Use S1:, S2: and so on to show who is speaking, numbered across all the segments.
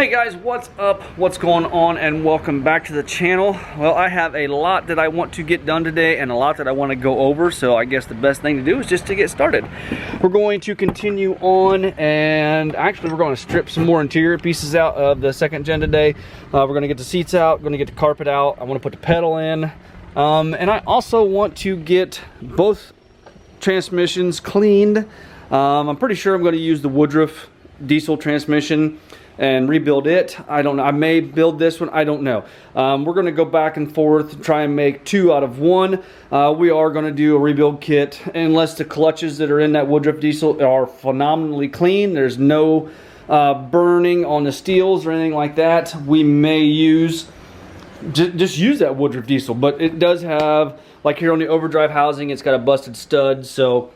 S1: Hey guys, what's up? What's going on? And welcome back to the channel. Well, I have a lot that I want to get done today and a lot that I want to go over, so I guess the best thing to do is just to get started. We're going to continue on, and actually we're going to strip some more interior pieces out of the second gen today. We're going to get the seats out, going to get the carpet out. I want to put the pedal in, and I also want to get both transmissions cleaned. I'm pretty sure I'm going to use the Woodruff diesel transmission and rebuild it. I don't know. I may build this one. I don't know. We're going to go back and forth, try and make two out of one. We are going to do a rebuild kit, unless the clutches that are in that Woodruff diesel are phenomenally clean. There's no burning on the steels or anything like that. We may use just use that Woodruff diesel, but it does have, like here on the overdrive housing, it's got a busted stud, so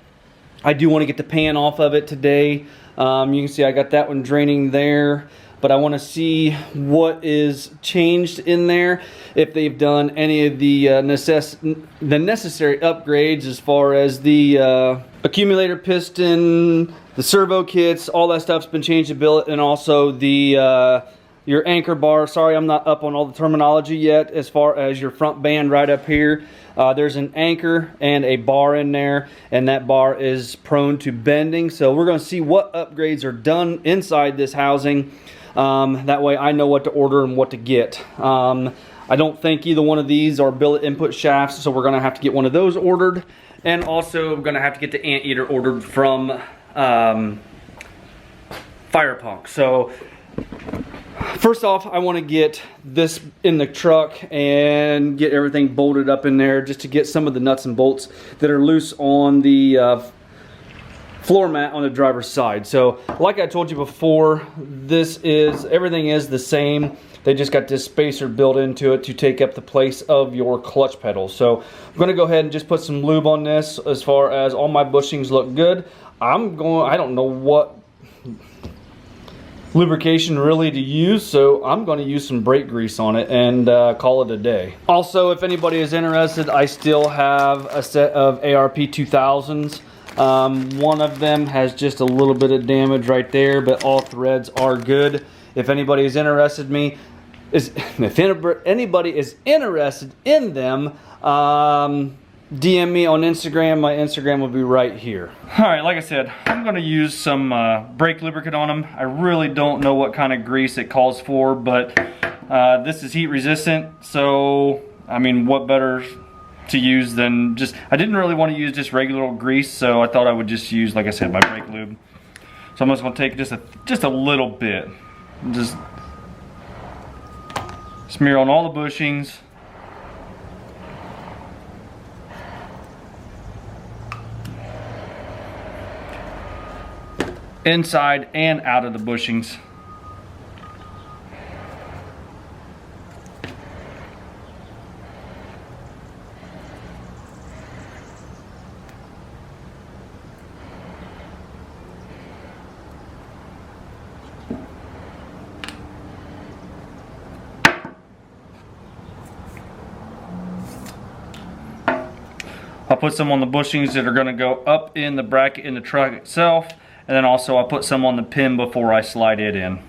S1: I do want to get the pan off of it today. You can see I got that one draining there, but I want to see what is changed in there, if they've done any of the necessary upgrades as far as the accumulator piston, the servo kits, all that stuff's been changed to billet, and also the your anchor bar. Sorry, I'm not up on all the terminology yet as far as your front band right up here. There's an anchor and a bar in there, and that bar is prone to bending. So we're going to see what upgrades are done inside this housing. That way I know what to order and what to get. I don't think either one of these are billet input shafts, so we're going to have to get one of those ordered. And also we're going to have to get the anteater ordered from Firewall. So first off, I want to get this in the truck and get everything bolted up in there, just to get some of the nuts and bolts that are loose on the floor mat on the driver's side. So like I told you before, everything is the same. They just got this spacer built into it to take up the place of your clutch pedal. So I'm going to go ahead and just put some lube on this. As far as all my bushings look good, I don't know what lubrication really to use, so I'm going to use some brake grease on it and call it a day. Also, if anybody is interested, I still have a set of ARP 2000s. One of them has just a little bit of damage right there, but all threads are good. If anybody is interested if anybody is interested in them, DM me on Instagram. My Instagram will be right here. Alright, like I said, I'm going to use some brake lubricant on them. I really don't know what kind of grease it calls for, but this is heat resistant, so I mean, what better to use than I didn't really want to use just regular old grease, so I thought I would just use, like I said, my brake lube. So I'm just going to take just a little bit, just smear on all the bushings. Inside and out of the bushings. I'll put some on the bushings that are going to go up in the bracket in the truck itself. And then also I'll put some on the pin before I slide it in.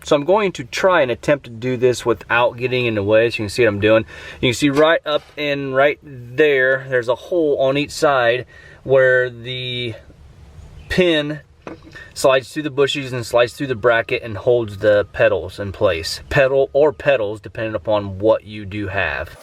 S1: So I'm going to try and attempt to do this without getting in the way, so you can see what I'm doing. You can see right up in right there, there's a hole on each side where the pin slides through the bushes and slides through the bracket and holds the pedals in place. Pedal or pedals, depending upon what you do have.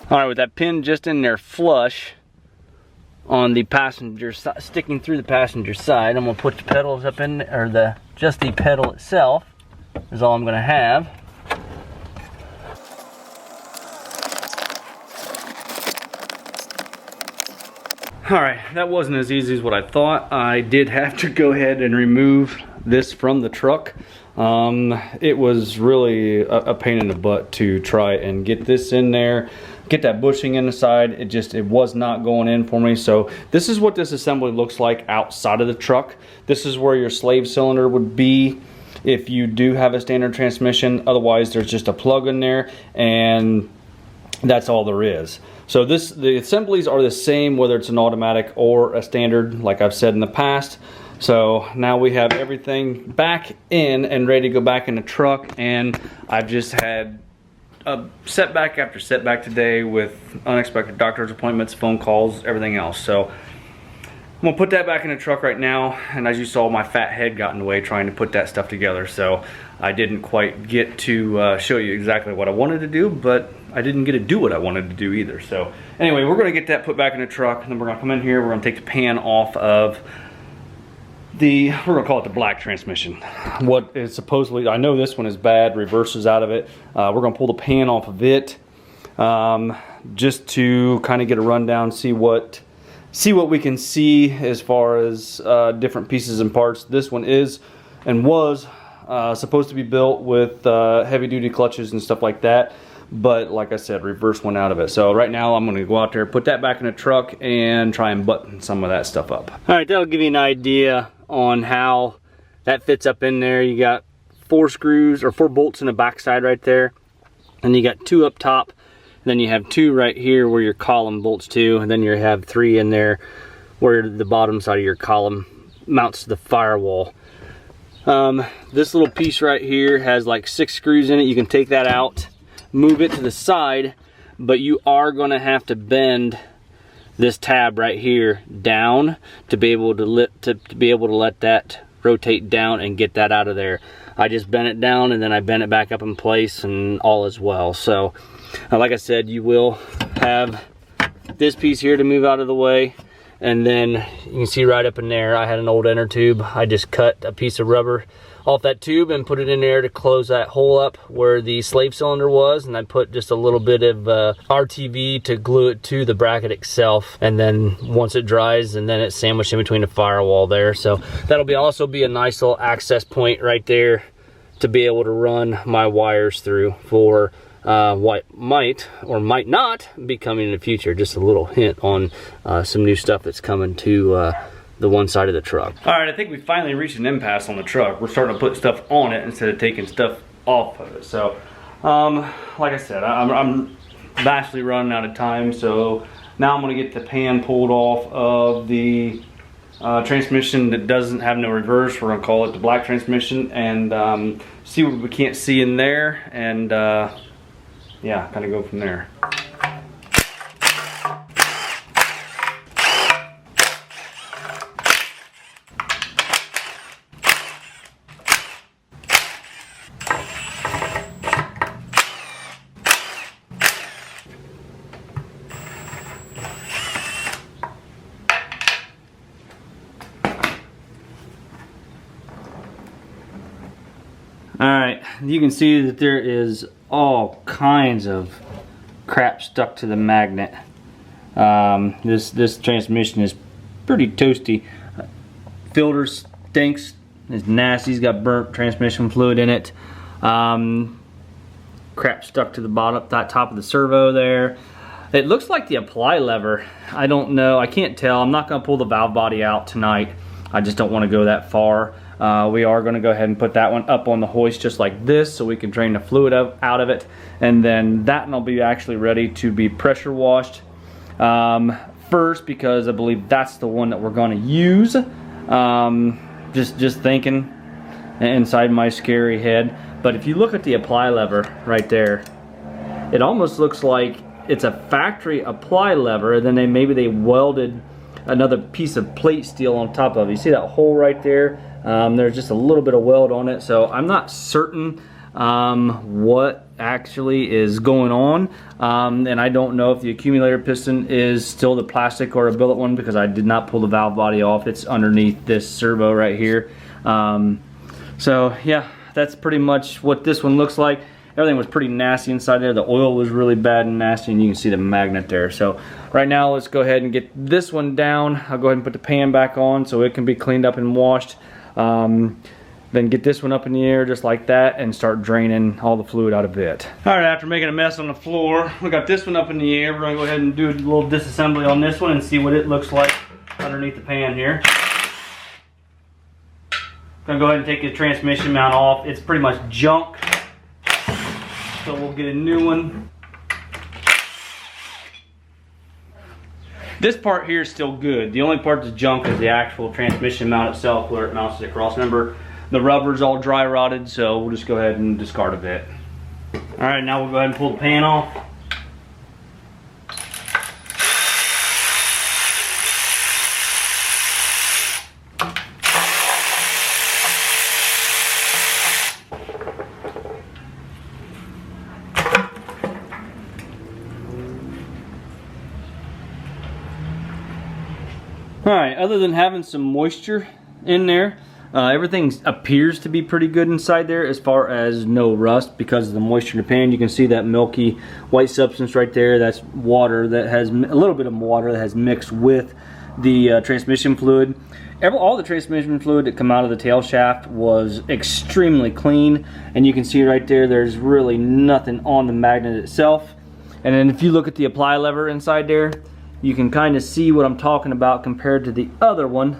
S1: All right, with that pin just in there flush on the passenger side, sticking through the passenger side, I'm gonna put the pedals up in, or just the pedal itself is all I'm gonna have. All right, that wasn't as easy as what I thought. I did have to go ahead and remove this from the truck. It was really a pain in the butt to try and get this in there, get that bushing in the side. It was not going in for me. So this is what this assembly looks like outside of the truck. This is where your slave cylinder would be if you do have a standard transmission. Otherwise, there's just a plug in there, and that's all there is. So the assemblies are the same whether it's an automatic or a standard, like I've said in the past. So now we have everything back in and ready to go back in the truck, and I've just had a setback after setback today with unexpected doctor's appointments, phone calls, everything else. So I'm gonna put that back in the truck right now, and as you saw, my fat head got in the way trying to put that stuff together, so I didn't quite get to show you exactly what I wanted to do, but I didn't get to do what I wanted to do either. So anyway, we're gonna get that put back in the truck, and then we're gonna come in here, we're gonna take the pan off of we're gonna call it the black transmission. What is supposedly, I know this one is bad, reverses out of it. We're gonna pull the pan off of it, just to kind of get a rundown, see what we can see as far as different pieces and parts. This one is and was supposed to be built with heavy duty clutches and stuff like that, but like I said, reverse one out of it. So right now I'm going to go out there, put that back in the truck, and try and button some of that stuff up. All right, that'll give you an idea on how that fits up in there. You got 4 screws or 4 bolts in the back side right there, and you got 2 up top. Then you have 2 right here where your column bolts to, and then you have 3 in there where the bottom side of your column mounts to the firewall. This little piece right here has like 6 screws in it. You can take that out, move it to the side, but you are going to have to bend this tab right here down to be able to let that rotate down and get that out of there. I just bent it down and then I bent it back up in place, and all is well. So like I said, you will have this piece here to move out of the way, and then you can see right up in there I had an old inner tube. I just cut a piece of rubber off that tube and put it in there to close that hole up where the slave cylinder was, and I put just a little bit of RTV to glue it to the bracket itself, and then once it dries, and then it's sandwiched in between the firewall there. So that'll also be a nice little access point right there to be able to run my wires through for what might or might not be coming in the future. Just a little hint on some new stuff that's coming to the one side of the truck. All right, I think we finally reached an impasse on the truck. We're starting to put stuff on it instead of taking stuff off of it. So, like I said, I'm vastly running out of time. So now I'm gonna get the pan pulled off of the transmission that doesn't have no reverse. We're gonna call it the black transmission, and see what we can't see in there, and yeah, kind of go from there. Alright, you can see that there is all kinds of crap stuck to the magnet. This transmission is pretty toasty. Filter stinks, it's nasty, it's got burnt transmission fluid in it. Crap stuck to the bottom, that top of the servo there. It looks like the apply lever. I don't know, I can't tell. I'm not going to pull the valve body out tonight. I just don't want to go that far. We are going to go ahead and put that one up on the hoist just like this, so we can drain the fluid out of it, and then that one will be actually ready to be pressure washed first, because I believe that's the one that we're going to use. Just thinking inside my scary head. But if you look at the apply lever right there, it almost looks like it's a factory apply lever, and then maybe they welded another piece of plate steel on top of it. You see that hole right there? There's just a little bit of weld on it, so I'm not certain what actually is going on, and I don't know if the accumulator piston is still the plastic or a billet one, because I did not pull the valve body off. It's underneath this servo right here. So yeah, that's pretty much what this one looks like. Everything was pretty nasty inside there. The oil was really bad and nasty, and you can see the magnet there. So right now, let's go ahead and get this one down. I'll go ahead and put the pan back on so it can be cleaned up and washed. Then get this one up in the air just like that and start draining all the fluid out of it. All right, after making a mess on the floor, we got this one up in the air. We're gonna go ahead and do a little disassembly on this one and see what it looks like underneath the pan here. Gonna go ahead and take the transmission mount off. It's pretty much junk, so we'll get a new one. This part here is still good. The only part that's junk is the actual transmission mount itself, where it mounts it across. Remember, the rubber's all dry rotted, so we'll just go ahead and discard of it. All right, now we'll go ahead and pull the pan off. Alright, other than having some moisture in there, everything appears to be pretty good inside there as far as no rust because of the moisture in the pan. You can see that milky white substance right there. That's water that has a little bit of water that has mixed with the transmission fluid. All the transmission fluid that come out of the tail shaft was extremely clean, and you can see right there, there's really nothing on the magnet itself. And then if you look at the apply lever inside there, you can kind of see what I'm talking about compared to the other one.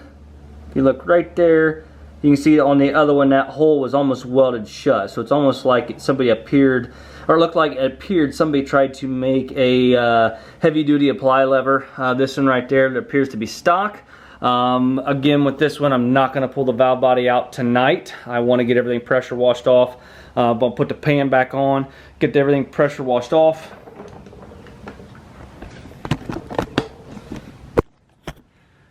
S1: If you look right there, you can see on the other one that hole was almost welded shut. So it's almost like somebody appeared, or it looked like it appeared somebody tried to make a heavy duty apply lever. This one right there, it appears to be stock. Again, with this one, I'm not going to pull the valve body out tonight. I want to get everything pressure washed off. But I'll put the pan back on, get everything pressure washed off.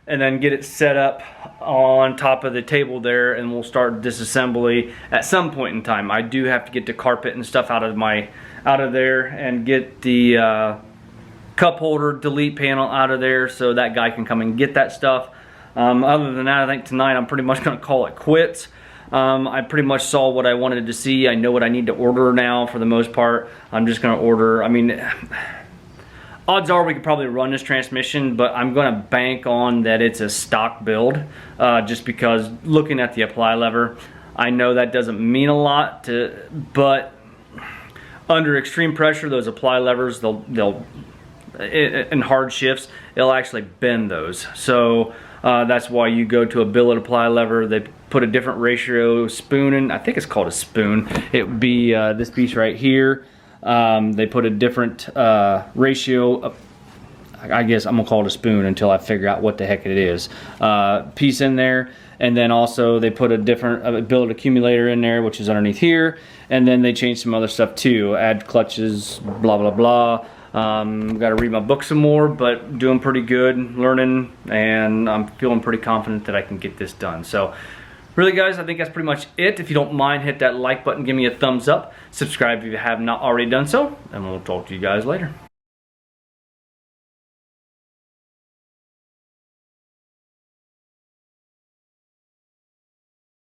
S1: And then get it set up on top of the table there, and we'll start disassembly at some point in time. I do have to get the carpet and stuff out of there and get the cup holder delete panel out of there so that guy can come and get that stuff. Other than that, I think tonight I'm pretty much going to call it quits. I pretty much saw what I wanted to see. I know what I need to order now for the most part. I'm just going to order, I mean, odds are we could probably run this transmission, but I'm going to bank on that it's a stock build, just because looking at the apply lever, I know that doesn't mean a lot, but under extreme pressure, those apply levers, they'll in hard shifts, it'll actually bend those. So that's why you go to a billet apply lever. They put a different ratio spoon in. I think it's called a spoon. It would be this piece right here. They put a different ratio of, I guess I'm gonna call it a spoon until I figure out what the heck it is, piece in there. And then also they put a different billet accumulator in there, which is underneath here. And then they changed some other stuff too, add clutches, blah blah blah. Got to read my book some more, but doing pretty good, learning, and I'm feeling pretty confident that I can get this done. So really guys, I think that's pretty much it. If you don't mind, hit that like button, give me a thumbs up, subscribe if you have not already done so, and we'll talk to you guys later.